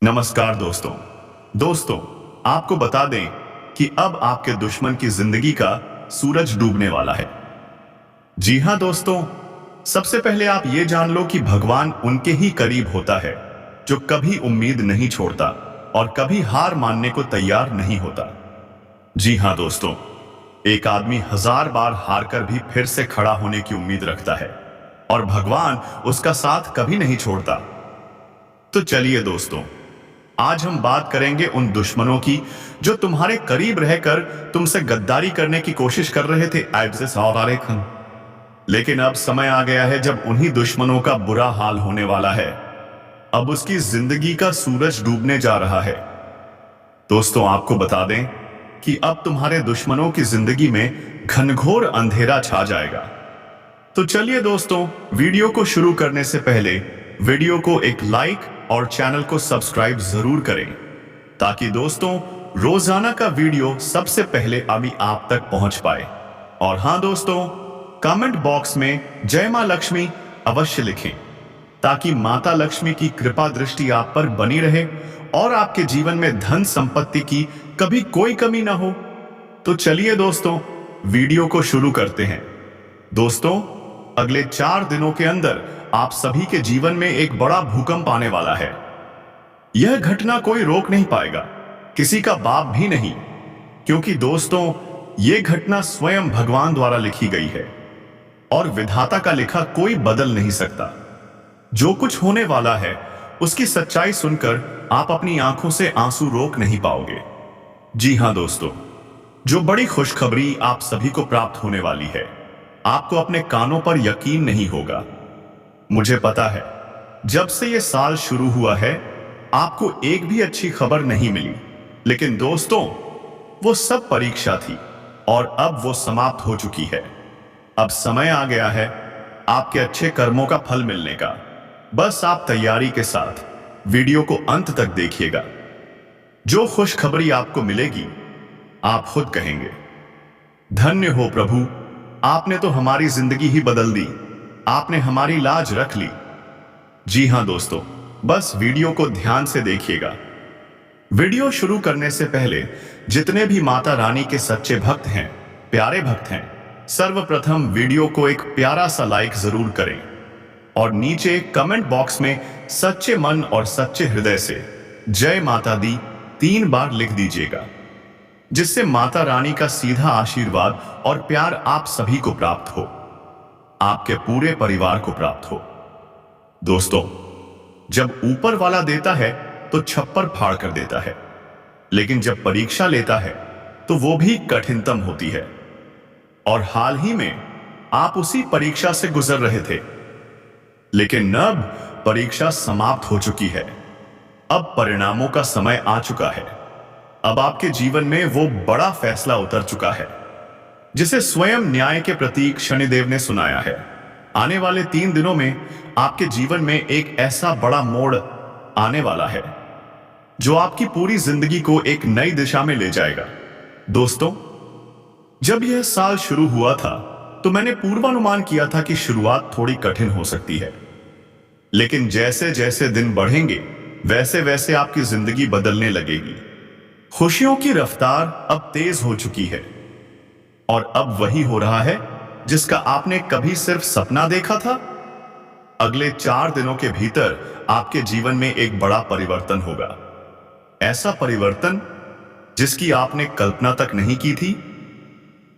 नमस्कार दोस्तों आपको बता दें कि अब आपके दुश्मन की जिंदगी का सूरज डूबने वाला है। जी हां दोस्तों, सबसे पहले आप ये जान लो कि भगवान उनके ही करीब होता है जो कभी उम्मीद नहीं छोड़ता और कभी हार मानने को तैयार नहीं होता। जी हां दोस्तों, एक आदमी 1000 बार हार कर भी फिर से खड़ा होने की उम्मीद रखता है और भगवान उसका साथ कभी नहीं छोड़ता। तो चलिए दोस्तों, आज हम बात करेंगे उन दुश्मनों की जो तुम्हारे करीब रहकर तुमसे गद्दारी करने की कोशिश कर रहे थे। लेकिन अब समय आ गया है जब उन्हीं दुश्मनों का बुरा हाल होने वाला है। अब उसकी जिंदगी का सूरज डूबने जा रहा है। दोस्तों, आपको बता दें कि अब तुम्हारे दुश्मनों की जिंदगी में घनघोर अंधेरा छा जाएगा। तो चलिए दोस्तों, वीडियो को शुरू करने से पहले वीडियो को एक लाइक और चैनल को सब्सक्राइब जरूर करें ताकि दोस्तों रोजाना का वीडियो सबसे पहले अभी आप तक पहुंच पाए। और हां दोस्तों, कमेंट बॉक्स में जय मां लक्ष्मी अवश्य लिखें ताकि माता लक्ष्मी की कृपा दृष्टि आप पर बनी रहे और आपके जीवन में धन संपत्ति की कभी कोई कमी ना हो। तो चलिए दोस्तों, वीडियो को शुरू करते हैं। दोस्तों, अगले 4 दिनों के अंदर आप सभी के जीवन में एक बड़ा भूकंप आने वाला है। यह घटना कोई रोक नहीं पाएगा, किसी का बाप भी नहीं, क्योंकि दोस्तों यह घटना स्वयं भगवान द्वारा लिखी गई है और विधाता का लिखा कोई बदल नहीं सकता। जो कुछ होने वाला है उसकी सच्चाई सुनकर आप अपनी आंखों से आंसू रोक नहीं पाओगे। जी हां दोस्तों, जो बड़ी खुशखबरी आप सभी को प्राप्त होने वाली है, आपको अपने कानों पर यकीन नहीं होगा। मुझे पता है, जब से यह साल शुरू हुआ है आपको एक भी अच्छी खबर नहीं मिली, लेकिन दोस्तों वो सब परीक्षा थी और अब वो समाप्त हो चुकी है। अब समय आ गया है आपके अच्छे कर्मों का फल मिलने का। बस आप तैयारी के साथ वीडियो को अंत तक देखिएगा। जो खुशखबरी आपको मिलेगी आप खुद कहेंगे, धन्य हो प्रभु, आपने तो हमारी जिंदगी ही बदल दी, आपने हमारी लाज रख ली। जी हां दोस्तों, बस वीडियो को ध्यान से देखिएगा। वीडियो शुरू करने से पहले जितने भी माता रानी के सच्चे भक्त हैं, प्यारे भक्त हैं, सर्वप्रथम वीडियो को एक प्यारा सा लाइक जरूर करें और नीचे कमेंट बॉक्स में सच्चे मन और सच्चे हृदय से जय माता दी 3 बार लिख दीजिएगा, जिससे माता रानी का सीधा आशीर्वाद और प्यार आप सभी को प्राप्त हो, आपके पूरे परिवार को प्राप्त हो। दोस्तों, जब ऊपर वाला देता है तो छप्पर फाड़ कर देता है, लेकिन जब परीक्षा लेता है तो वो भी कठिनतम होती है। और हाल ही में आप उसी परीक्षा से गुजर रहे थे, लेकिन अब परीक्षा समाप्त हो चुकी है। अब परिणामों का समय आ चुका है। अब आपके जीवन में वो बड़ा फैसला उतर चुका है जिसे स्वयं न्याय के प्रतीक शनिदेव ने सुनाया है। आने वाले 3 दिनों में आपके जीवन में एक ऐसा बड़ा मोड़ आने वाला है जो आपकी पूरी जिंदगी को एक नई दिशा में ले जाएगा। दोस्तों, जब यह साल शुरू हुआ था तो मैंने पूर्वानुमान किया था कि शुरुआत थोड़ी कठिन हो सकती है, लेकिन जैसे जैसे दिन बढ़ेंगे वैसे वैसे आपकी जिंदगी बदलने लगेगी। खुशियों की रफ्तार अब तेज हो चुकी है और अब वही हो रहा है जिसका आपने कभी सिर्फ सपना देखा था। अगले 4 दिनों के भीतर आपके जीवन में एक बड़ा परिवर्तन होगा, ऐसा परिवर्तन जिसकी आपने कल्पना तक नहीं की थी।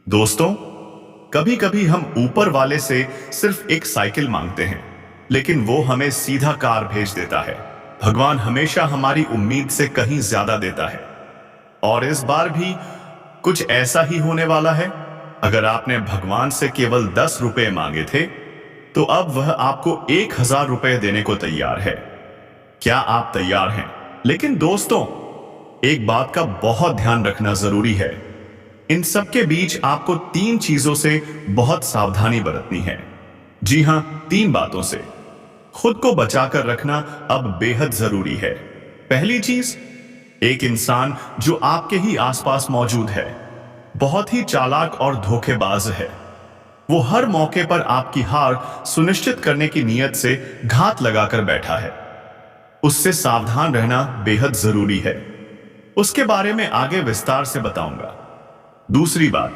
दोस्तों, कभी कभी हम ऊपर वाले से सिर्फ एक साइकिल मांगते हैं, लेकिन वो हमें सीधा कार भेज देता है। भगवान हमेशा हमारी उम्मीद से कहीं ज्यादा देता है और इस बार भी कुछ ऐसा ही होने वाला है। अगर आपने भगवान से केवल 10 रुपए मांगे थे तो अब वह आपको 1000 रुपए देने को तैयार है। क्या आप तैयार हैं? लेकिन दोस्तों, एक बात का बहुत ध्यान रखना जरूरी है। इन सब के बीच आपको 3 चीजों से बहुत सावधानी बरतनी है। जी हां, 3 बातों से खुद को बचाकर रखना अब बेहद जरूरी है। पहली चीज, एक इंसान जो आपके ही आसपास मौजूद है, बहुत ही चालाक और धोखेबाज है। वो हर मौके पर आपकी हार सुनिश्चित करने की नीयत से घात लगाकर बैठा है। उससे सावधान रहना बेहद जरूरी है। उसके बारे में आगे विस्तार से बताऊंगा। दूसरी बात,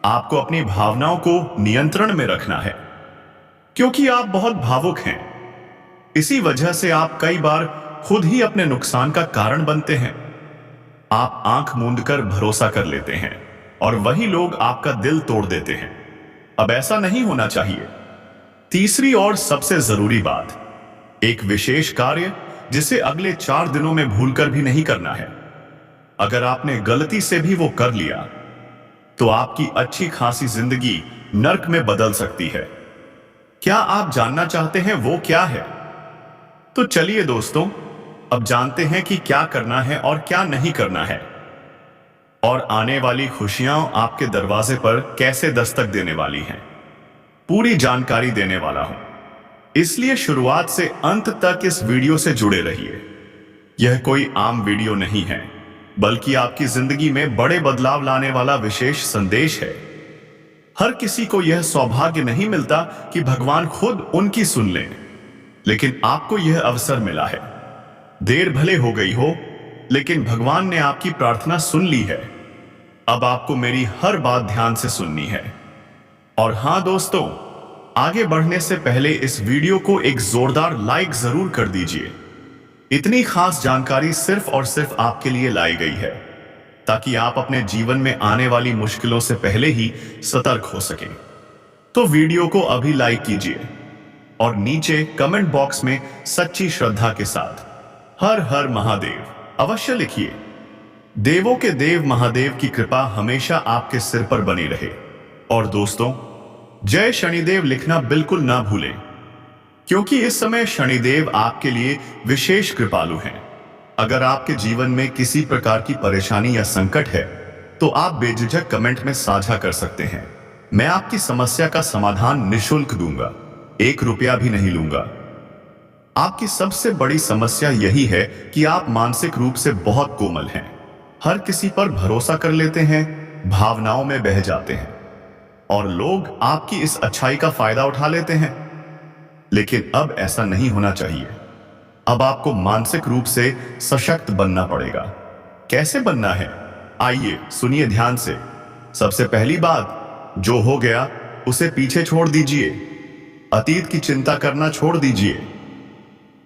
आपको अपनी भावनाओं को नियंत्रण में रखना है, क्योंकि आप बहुत भावुक हैं। इसी वजह से आप कई बार खुद ही अपने नुकसान का कारण बनते हैं। आप आंख मूंदकर भरोसा कर लेते हैं और वही लोग आपका दिल तोड़ देते हैं। अब ऐसा नहीं होना चाहिए। तीसरी और सबसे जरूरी बात, एक विशेष कार्य जिसे अगले 4 दिनों में भूलकर भी नहीं करना है। अगर आपने गलती से भी वो कर लिया तो आपकी अच्छी खासी जिंदगी नर्क में बदल सकती है। क्या आप जानना चाहते हैं वो क्या है? तो चलिए दोस्तों, अब जानते हैं कि क्या करना है और क्या नहीं करना है, और आने वाली खुशियां आपके दरवाजे पर कैसे दस्तक देने वाली हैं। पूरी जानकारी देने वाला हूं, इसलिए शुरुआत से अंत तक इस वीडियो से जुड़े रहिए। यह कोई आम वीडियो नहीं है, बल्कि आपकी जिंदगी में बड़े बदलाव लाने वाला विशेष संदेश है। हर किसी को यह सौभाग्य नहीं मिलता कि भगवान खुद उनकी सुन ले, लेकिन आपको यह अवसर मिला है। देर भले हो गई हो, लेकिन भगवान ने आपकी प्रार्थना सुन ली है। अब आपको मेरी हर बात ध्यान से सुननी है। और हां दोस्तों, आगे बढ़ने से पहले इस वीडियो को एक जोरदार लाइक जरूर कर दीजिए। इतनी खास जानकारी सिर्फ और सिर्फ आपके लिए लाई गई है, ताकि आप अपने जीवन में आने वाली मुश्किलों से पहले ही सतर्क हो सकें। तो वीडियो को अभी लाइक कीजिए और नीचे कमेंट बॉक्स में सच्ची श्रद्धा के साथ हर हर महादेव अवश्य लिखिए। देवों के देव महादेव की कृपा हमेशा आपके सिर पर बनी रहे। और दोस्तों, जय शनिदेव लिखना बिल्कुल ना भूलें, क्योंकि इस समय शनिदेव आपके लिए विशेष कृपालु हैं। अगर आपके जीवन में किसी प्रकार की परेशानी या संकट है, तो आप बेझिझक कमेंट में साझा कर सकते हैं। मैं आपकी समस्या का समाधान निःशुल्क दूंगा, 1 रुपया भी नहीं लूंगा। आपकी सबसे बड़ी समस्या यही है कि आप मानसिक रूप से बहुत कोमल हैं, हर किसी पर भरोसा कर लेते हैं, भावनाओं में बह जाते हैं, और लोग आपकी इस अच्छाई का फायदा उठा लेते हैं। लेकिन अब ऐसा नहीं होना चाहिए। अब आपको मानसिक रूप से सशक्त बनना पड़ेगा। कैसे बनना है, आइए सुनिए ध्यान से। सबसे पहली बात, जो हो गया उसे पीछे छोड़ दीजिए। अतीत की चिंता करना छोड़ दीजिए।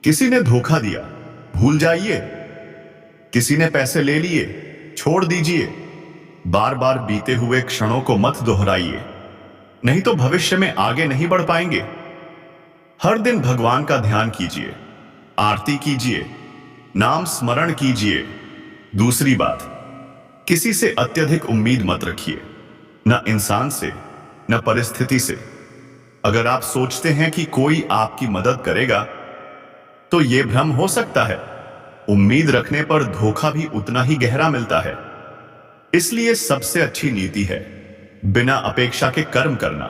किसी ने धोखा दिया, भूल जाइए। किसी ने पैसे ले लिए, छोड़ दीजिए। बार बार बीते हुए क्षणों को मत दोहराइए, नहीं तो भविष्य में आगे नहीं बढ़ पाएंगे। हर दिन भगवान का ध्यान कीजिए, आरती कीजिए, नाम स्मरण कीजिए। दूसरी बात, किसी से अत्यधिक उम्मीद मत रखिए, न इंसान से न परिस्थिति से। अगर आप सोचते हैं कि कोई आपकी मदद करेगा, तो यह भ्रम हो सकता है। उम्मीद रखने पर धोखा भी उतना ही गहरा मिलता है। इसलिए सबसे अच्छी नीति है बिना अपेक्षा के कर्म करना।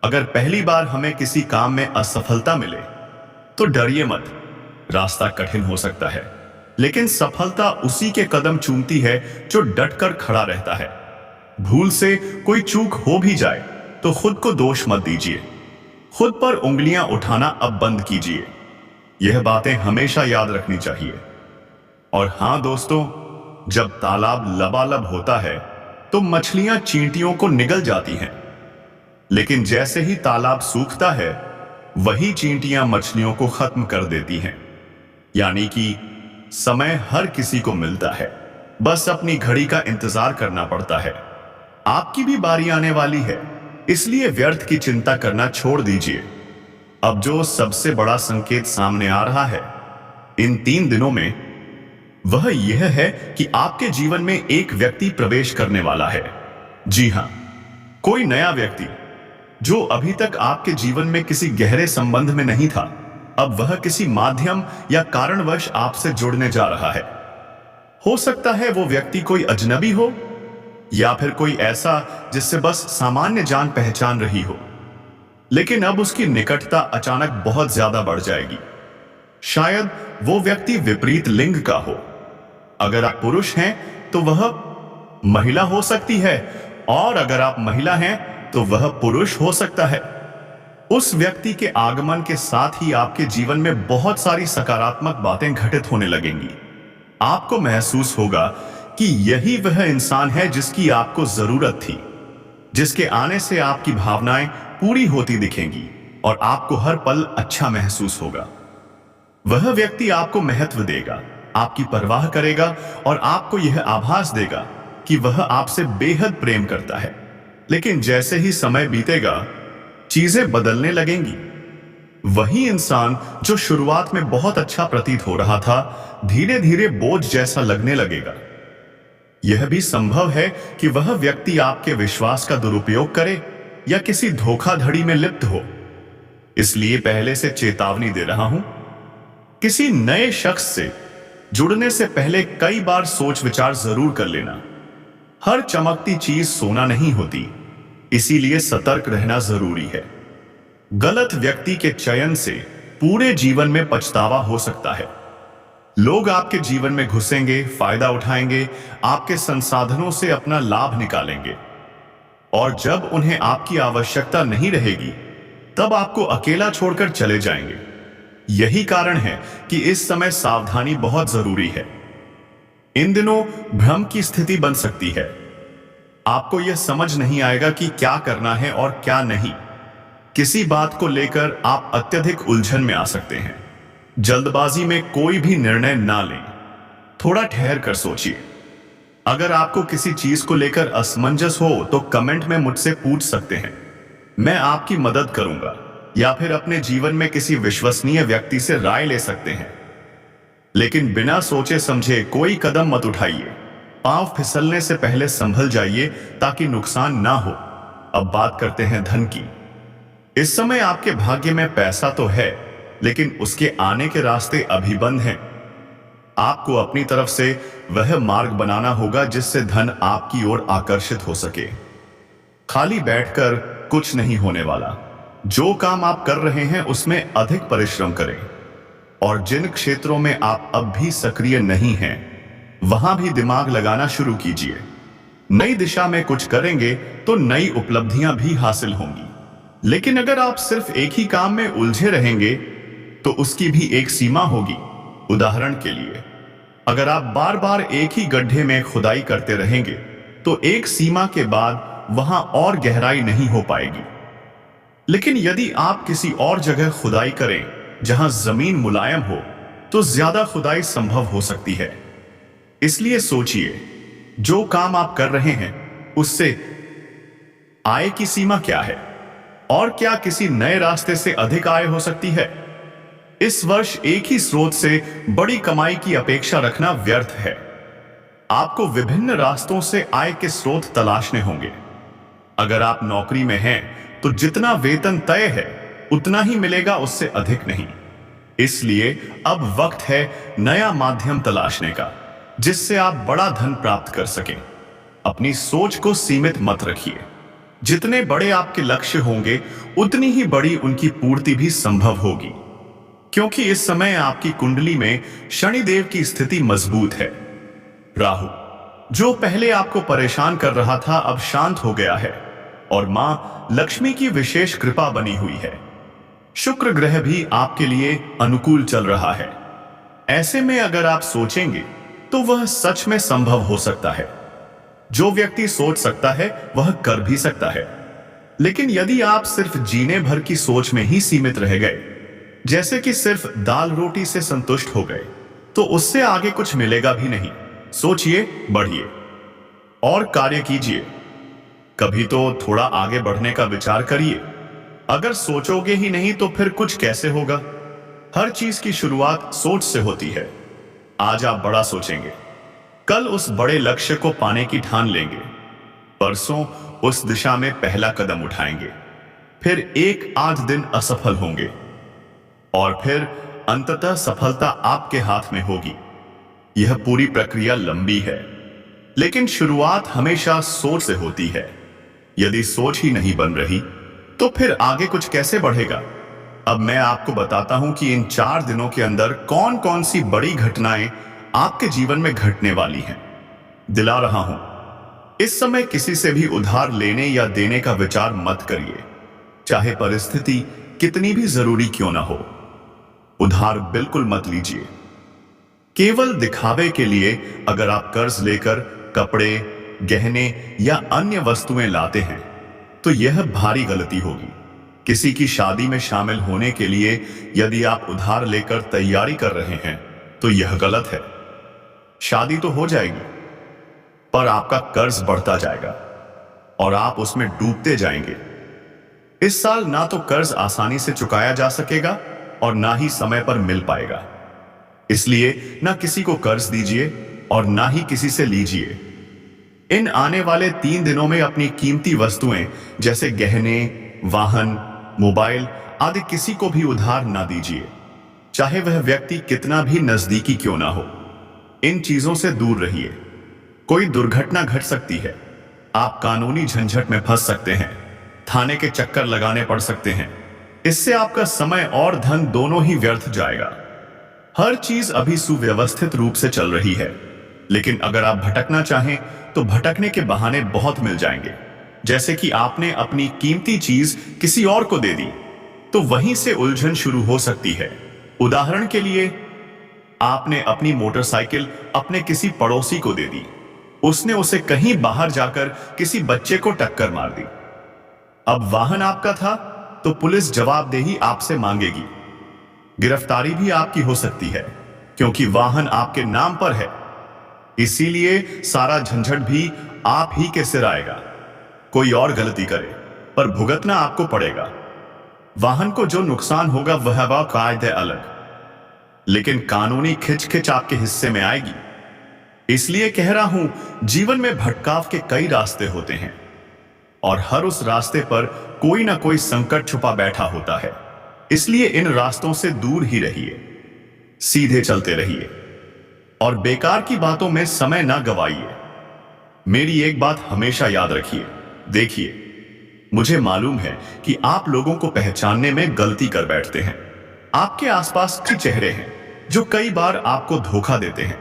अगर पहली बार हमें किसी काम में असफलता मिले, तो डरिए मत। रास्ता कठिन हो सकता है, लेकिन सफलता उसी के कदम चूमती है जो डटकर खड़ा रहता है। भूल से कोई चूक हो भी जाए तो खुद को दोष मत दीजिए। खुद पर उंगलियां उठाना अब बंद कीजिए। यह बातें हमेशा याद रखनी चाहिए। और हां दोस्तों, जब तालाब लबालब होता है तो मछलियां चींटियों को निगल जाती हैं, लेकिन जैसे ही तालाब सूखता है, वही चींटियां मछलियों को खत्म कर देती हैं। यानी कि समय हर किसी को मिलता है, बस अपनी घड़ी का इंतजार करना पड़ता है। आपकी भी बारी आने वाली है, इसलिए व्यर्थ की चिंता करना छोड़ दीजिए। अब जो सबसे बड़ा संकेत सामने आ रहा है इन 3 दिनों में, वह यह है कि आपके जीवन में एक व्यक्ति प्रवेश करने वाला है। जी हां, कोई नया व्यक्ति जो अभी तक आपके जीवन में किसी गहरे संबंध में नहीं था, अब वह किसी माध्यम या कारणवश आपसे जुड़ने जा रहा है। हो सकता है वो व्यक्ति कोई अजनबी हो, या फिर कोई ऐसा जिससे बस सामान्य जान पहचान रही हो, लेकिन अब उसकी निकटता अचानक बहुत ज्यादा बढ़ जाएगी। शायद वो व्यक्ति विपरीत लिंग का हो। अगर आप पुरुष हैं तो वह महिला हो सकती है, और अगर आप महिला हैं तो वह पुरुष हो सकता है। उस व्यक्ति के आगमन के साथ ही आपके जीवन में बहुत सारी सकारात्मक बातें घटित होने लगेंगी। आपको महसूस होगा कि यही वह इंसान है जिसकी आपको जरूरत थी, जिसके आने से आपकी भावनाएं पूरी होती दिखेंगी और आपको हर पल अच्छा महसूस होगा। वह व्यक्ति आपको महत्व देगा, आपकी परवाह करेगा और आपको यह आभास देगा कि वह आपसे बेहद प्रेम करता है। लेकिन जैसे ही समय बीतेगा, चीजें बदलने लगेंगी। वही इंसान जो शुरुआत में बहुत अच्छा प्रतीत हो रहा था, धीरे धीरे बोझ जैसा लगने लगेगा। यह भी संभव है कि वह व्यक्ति आपके विश्वास का दुरुपयोग करे या किसी धोखाधड़ी में लिप्त हो। इसलिए पहले से चेतावनी दे रहा हूं, किसी नए शख्स से जुड़ने से पहले कई बार सोच विचार जरूर कर लेना। हर चमकती चीज सोना नहीं होती, इसीलिए सतर्क रहना जरूरी है। गलत व्यक्ति के चयन से पूरे जीवन में पछतावा हो सकता है। लोग आपके जीवन में घुसेंगे, फायदा उठाएंगे, आपके संसाधनों से अपना लाभ निकालेंगे और जब उन्हें आपकी आवश्यकता नहीं रहेगी, तब आपको अकेला छोड़कर चले जाएंगे। यही कारण है कि इस समय सावधानी बहुत जरूरी है। इन दिनों भ्रम की स्थिति बन सकती है। आपको यह समझ नहीं आएगा कि क्या करना है और क्या नहीं। किसी बात को लेकर आप अत्यधिक उलझन में आ सकते हैं। जल्दबाजी में कोई भी निर्णय ना लें, थोड़ा ठहर कर सोचिए। अगर आपको किसी चीज को लेकर असमंजस हो तो कमेंट में मुझसे पूछ सकते हैं, मैं आपकी मदद करूंगा, या फिर अपने जीवन में किसी विश्वसनीय व्यक्ति से राय ले सकते हैं। लेकिन बिना सोचे समझे कोई कदम मत उठाइए। पांव फिसलने से पहले संभल जाइए ताकि नुकसान ना हो। अब बात करते हैं धन की। इस समय आपके भाग्य में पैसा तो है, लेकिन उसके आने के रास्ते अभी बंद हैं। आपको अपनी तरफ से वह मार्ग बनाना होगा जिससे धन आपकी ओर आकर्षित हो सके। खाली बैठकर कुछ नहीं होने वाला। जो काम आप कर रहे हैं उसमें अधिक परिश्रम करें और जिन क्षेत्रों में आप अब भी सक्रिय नहीं हैं, वहां भी दिमाग लगाना शुरू कीजिए। नई दिशा में कुछ करेंगे तो नई उपलब्धियां भी हासिल होंगी। लेकिन अगर आप सिर्फ एक ही काम में उलझे रहेंगे तो उसकी भी एक सीमा होगी। उदाहरण के लिए, अगर आप बार बार एक ही गड्ढे में खुदाई करते रहेंगे तो एक सीमा के बाद वहां और गहराई नहीं हो पाएगी। लेकिन यदि आप किसी और जगह खुदाई करें जहां जमीन मुलायम हो, तो ज्यादा खुदाई संभव हो सकती है। इसलिए सोचिए, जो काम आप कर रहे हैं उससे आय की सीमा क्या है और क्या किसी नए रास्ते से अधिक आय हो सकती है। इस वर्ष एक ही स्रोत से बड़ी कमाई की अपेक्षा रखना व्यर्थ है। आपको विभिन्न रास्तों से आय के स्रोत तलाशने होंगे। अगर आप नौकरी में हैं तो जितना वेतन तय है उतना ही मिलेगा, उससे अधिक नहीं। इसलिए अब वक्त है नया माध्यम तलाशने का जिससे आप बड़ा धन प्राप्त कर सकें। अपनी सोच को सीमित मत रखिए। जितने बड़े आपके लक्ष्य होंगे उतनी ही बड़ी उनकी पूर्ति भी संभव होगी, क्योंकि इस समय आपकी कुंडली में शनिदेव की स्थिति मजबूत है। राहु, जो पहले आपको परेशान कर रहा था, अब शांत हो गया है और मां लक्ष्मी की विशेष कृपा बनी हुई है। शुक्र ग्रह भी आपके लिए अनुकूल चल रहा है। ऐसे में अगर आप सोचेंगे तो वह सच में संभव हो सकता है। जो व्यक्ति सोच सकता है वह कर भी सकता है। लेकिन यदि आप सिर्फ जीने भर की सोच में ही सीमित रह गए, जैसे कि सिर्फ दाल रोटी से संतुष्ट हो गए, तो उससे आगे कुछ मिलेगा भी नहीं। सोचिए, बढ़िए और कार्य कीजिए। कभी तो थोड़ा आगे बढ़ने का विचार करिए। अगर सोचोगे ही नहीं तो फिर कुछ कैसे होगा। हर चीज की शुरुआत सोच से होती है। आज आप बड़ा सोचेंगे, कल उस बड़े लक्ष्य को पाने की ठान लेंगे, परसों उस दिशा में पहला कदम उठाएंगे, फिर एक आध दिन असफल होंगे और फिर अंततः सफलता आपके हाथ में होगी। यह पूरी प्रक्रिया लंबी है, लेकिन शुरुआत हमेशा सोच से होती है। यदि सोच ही नहीं बन रही तो फिर आगे कुछ कैसे बढ़ेगा। अब मैं आपको बताता हूं कि इन 4 दिनों के अंदर कौन कौन सी बड़ी घटनाएं आपके जीवन में घटने वाली हैं। दिला रहा हूं, इस समय किसी से भी उधार लेने या देने का विचार मत करिए। चाहे परिस्थिति कितनी भी जरूरी क्यों ना हो। उधार बिल्कुल मत लीजिए। केवल दिखावे के लिए अगर आप कर्ज लेकर कपड़े, गहने या अन्य वस्तुएं लाते हैं तो यह भारी गलती होगी। किसी की शादी में शामिल होने के लिए यदि आप उधार लेकर तैयारी कर रहे हैं तो यह गलत है। शादी तो हो जाएगी पर आपका कर्ज बढ़ता जाएगा और आप उसमें डूबते जाएंगे। इस साल ना तो कर्ज आसानी से चुकाया जा सकेगा और ना ही समय पर मिल पाएगा। इसलिए ना किसी को कर्ज दीजिए और ना ही किसी से लीजिए। इन आने वाले 3 दिनों में अपनी कीमती वस्तुएं जैसे गहने, वाहन, मोबाइल आदि किसी को भी उधार ना दीजिए, चाहे वह व्यक्ति कितना भी नजदीकी क्यों ना हो। इन चीजों से दूर रहिए। कोई दुर्घटना घट सकती है, आप कानूनी झंझट में फंस सकते हैं, थाने के चक्कर लगाने पड़ सकते हैं। इससे आपका समय और धन दोनों ही व्यर्थ जाएगा। हर चीज अभी सुव्यवस्थित रूप से चल रही है, लेकिन अगर आप भटकना चाहें तो भटकने के बहाने बहुत मिल जाएंगे। जैसे कि आपने अपनी कीमती चीज किसी और को दे दी तो वहीं से उलझन शुरू हो सकती है। उदाहरण के लिए, आपने अपनी मोटरसाइकिल अपने किसी पड़ोसी को दे दी, उसने उसे कहीं बाहर जाकर किसी बच्चे को टक्कर मार दी। अब वाहन आपका था तो पुलिस जवाबदेही आपसे मांगेगी। गिरफ्तारी भी आपकी हो सकती है क्योंकि वाहन आपके नाम पर है। इसीलिए सारा झंझट भी आप ही के सिर आएगा। कोई और गलती करे पर भुगतना आपको पड़ेगा। वाहन को जो नुकसान होगा वह कायदे अलग, लेकिन कानूनी खिचखिच आपके हिस्से में आएगी। इसलिए कह रहा हूं, जीवन में भटकाव के कई रास्ते होते हैं और हर उस रास्ते पर कोई ना कोई संकट छुपा बैठा होता है। इसलिए इन रास्तों से दूर ही रहिए, सीधे चलते रहिए और बेकार की बातों में समय ना गवाइए। मेरी एक बात हमेशा याद रखिए। देखिए, मुझे मालूम है कि आप लोगों को पहचानने में गलती कर बैठते हैं। आपके आसपास कई चेहरे हैं जो कई बार आपको धोखा देते हैं,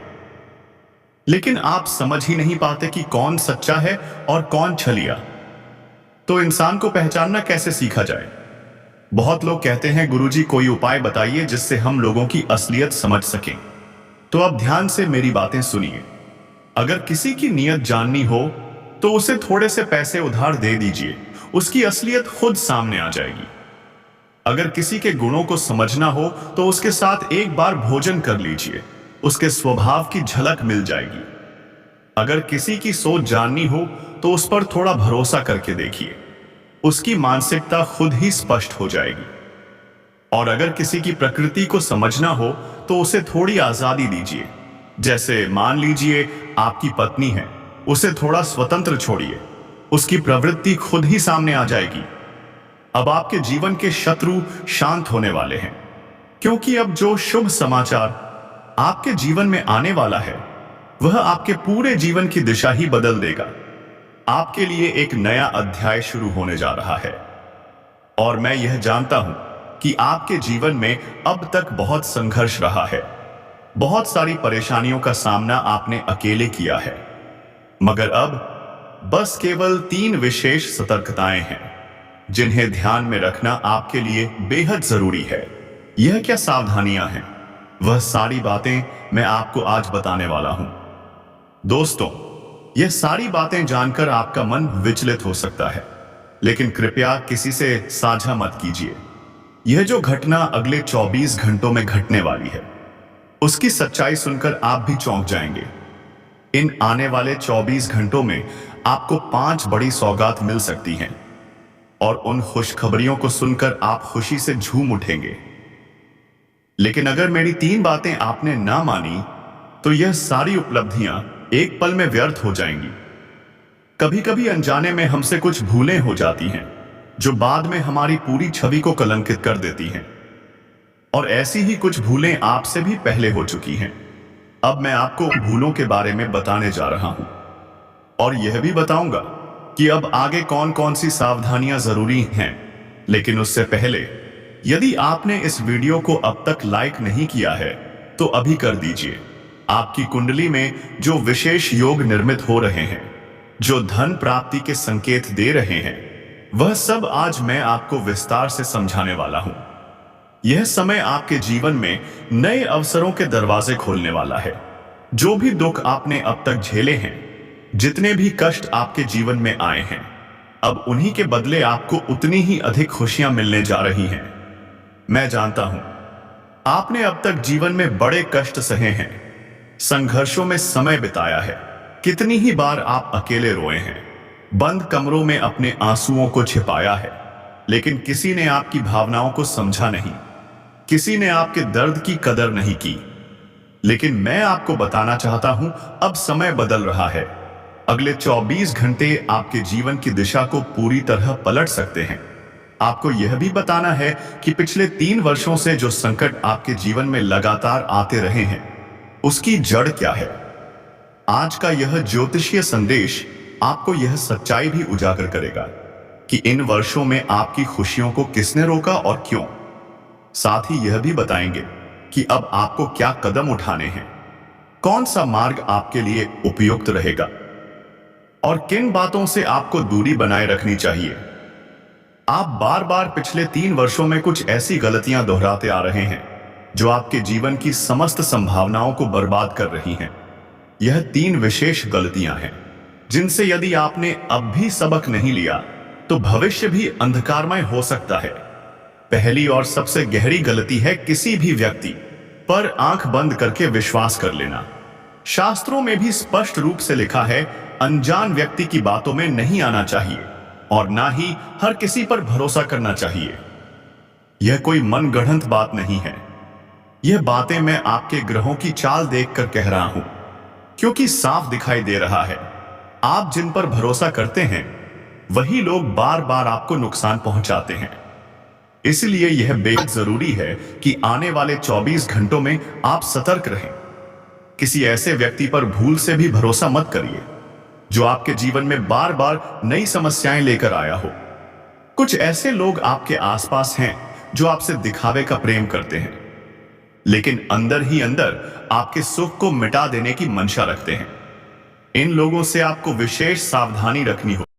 लेकिन आप समझ ही नहीं पाते कि कौन सच्चा है और कौन छलिया। तो इंसान को पहचानना कैसे सीखा जाए? बहुत लोग कहते हैं, गुरुजी कोई उपाय बताइए जिससे हम लोगों की असलियत समझ सकें। तो अब ध्यान से मेरी बातें सुनिए। अगर किसी की नीयत जाननी हो तो उसे थोड़े से पैसे उधार दे दीजिए, उसकी असलियत खुद सामने आ जाएगी। अगर किसी के गुणों को समझना हो तो उसके साथ एक बार भोजन कर लीजिए, उसके स्वभाव की झलक मिल जाएगी। अगर किसी की सोच जाननी हो तो उस पर थोड़ा भरोसा करके देखिए, उसकी मानसिकता खुद ही स्पष्ट हो जाएगी। और अगर किसी की प्रकृति को समझना हो तो उसे थोड़ी आजादी दीजिए। जैसे मान लीजिए आपकी पत्नी है, उसे थोड़ा स्वतंत्र छोड़िए, उसकी प्रवृत्ति खुद ही सामने आ जाएगी। अब आपके जीवन के शत्रु शांत होने वाले हैं, क्योंकि अब जो शुभ समाचार आपके जीवन में आने वाला है वह आपके पूरे जीवन की दिशा ही बदल देगा। आपके लिए एक नया अध्याय शुरू होने जा रहा है। और मैं यह जानता हूं कि आपके जीवन में अब तक बहुत संघर्ष रहा है, बहुत सारी परेशानियों का सामना आपने अकेले किया है, मगर अब बस केवल 3 विशेष सतर्कताएं हैं जिन्हें ध्यान में रखना आपके लिए बेहद जरूरी है। यह क्या सावधानियां हैं, वह सारी बातें मैं आपको आज बताने वाला हूं। दोस्तों, यह सारी बातें जानकर आपका मन विचलित हो सकता है, लेकिन कृपया किसी से साझा मत कीजिए। यह जो घटना अगले 24 घंटों में घटने वाली है, उसकी सच्चाई सुनकर आप भी चौंक जाएंगे। इन आने वाले 24 घंटों में आपको 5 बड़ी सौगात मिल सकती हैं और उन खुशखबरियों को सुनकर आप खुशी से झूम उठेंगे। लेकिन अगर मेरी 3 बातें आपने ना मानी तो यह सारी उपलब्धियां एक पल में व्यर्थ हो जाएंगी। कभी कभी अनजाने में हमसे कुछ भूलें हो जाती हैं जो बाद में हमारी पूरी छवि को कलंकित कर देती हैं, और ऐसी ही कुछ भूलें आपसे भी पहले हो चुकी हैं। अब मैं आपको भूलों के बारे में बताने जा रहा हूं और यह भी बताऊंगा कि अब आगे कौन कौन सी सावधानियां जरूरी हैं। लेकिन उससे पहले, यदि आपने इस वीडियो को अब तक लाइक नहीं किया है तो अभी कर दीजिए। आपकी कुंडली में जो विशेष योग निर्मित हो रहे हैं, जो धन प्राप्ति के संकेत दे रहे हैं, वह सब आज मैं आपको विस्तार से समझाने वाला हूं। यह समय आपके जीवन में नए अवसरों के दरवाजे खोलने वाला है। जो भी दुख आपने अब तक झेले हैं, जितने भी कष्ट आपके जीवन में आए हैं, अब उन्हीं के बदले आपको उतनी ही अधिक खुशियां मिलने जा रही हैं। मैं जानता हूं, आपने अब तक जीवन में बड़े कष्ट सहे हैं, संघर्षों में समय बिताया है। कितनी ही बार आप अकेले रोए हैं, बंद कमरों में अपने आंसुओं को छिपाया है, लेकिन किसी ने आपकी भावनाओं को समझा नहीं, किसी ने आपके दर्द की कदर नहीं की। लेकिन मैं आपको बताना चाहता हूं, अब समय बदल रहा है। अगले 24 घंटे आपके जीवन की दिशा को पूरी तरह पलट सकते हैं। आपको यह भी बताना है कि पिछले 3 वर्षों से जो संकट आपके जीवन में लगातार आते रहे हैं, उसकी जड़ क्या है। आज का यह ज्योतिषीय संदेश आपको यह सच्चाई भी उजागर करेगा कि इन वर्षों में आपकी खुशियों को किसने रोका और क्यों। साथ ही यह भी बताएंगे कि अब आपको क्या कदम उठाने हैं, कौन सा मार्ग आपके लिए उपयुक्त रहेगा और किन बातों से आपको दूरी बनाए रखनी चाहिए। आप बार बार पिछले 3 वर्षों में कुछ ऐसी गलतियां दोहराते आ रहे हैं जो आपके जीवन की समस्त संभावनाओं को बर्बाद कर रही हैं। यह 3 विशेष गलतियां हैं जिनसे यदि आपने अब भी सबक नहीं लिया तो भविष्य भी अंधकारमय हो सकता है। पहली और सबसे गहरी गलती है किसी भी व्यक्ति पर आंख बंद करके विश्वास कर लेना। शास्त्रों में भी स्पष्ट रूप से लिखा है, अनजान व्यक्ति की बातों में नहीं आना चाहिए और ना ही हर किसी पर भरोसा करना चाहिए। यह कोई मनगढ़ंत बात नहीं है। यह बातें मैं आपके ग्रहों की चाल देखकर कह रहा हूं, क्योंकि साफ दिखाई दे रहा है आप जिन पर भरोसा करते हैं वही लोग बार बार आपको नुकसान पहुंचाते हैं। इसलिए यह बेहद जरूरी है कि आने वाले 24 घंटों में आप सतर्क रहें। किसी ऐसे व्यक्ति पर भूल से भी भरोसा मत करिए जो आपके जीवन में बार बार नई समस्याएं लेकर आया हो। कुछ ऐसे लोग आपके आसपास हैं जो आपसे दिखावे का प्रेम करते हैं, लेकिन अंदर ही अंदर आपके सुख को मिटा देने की मंशा रखते हैं। इन लोगों से आपको विशेष सावधानी रखनी होगी।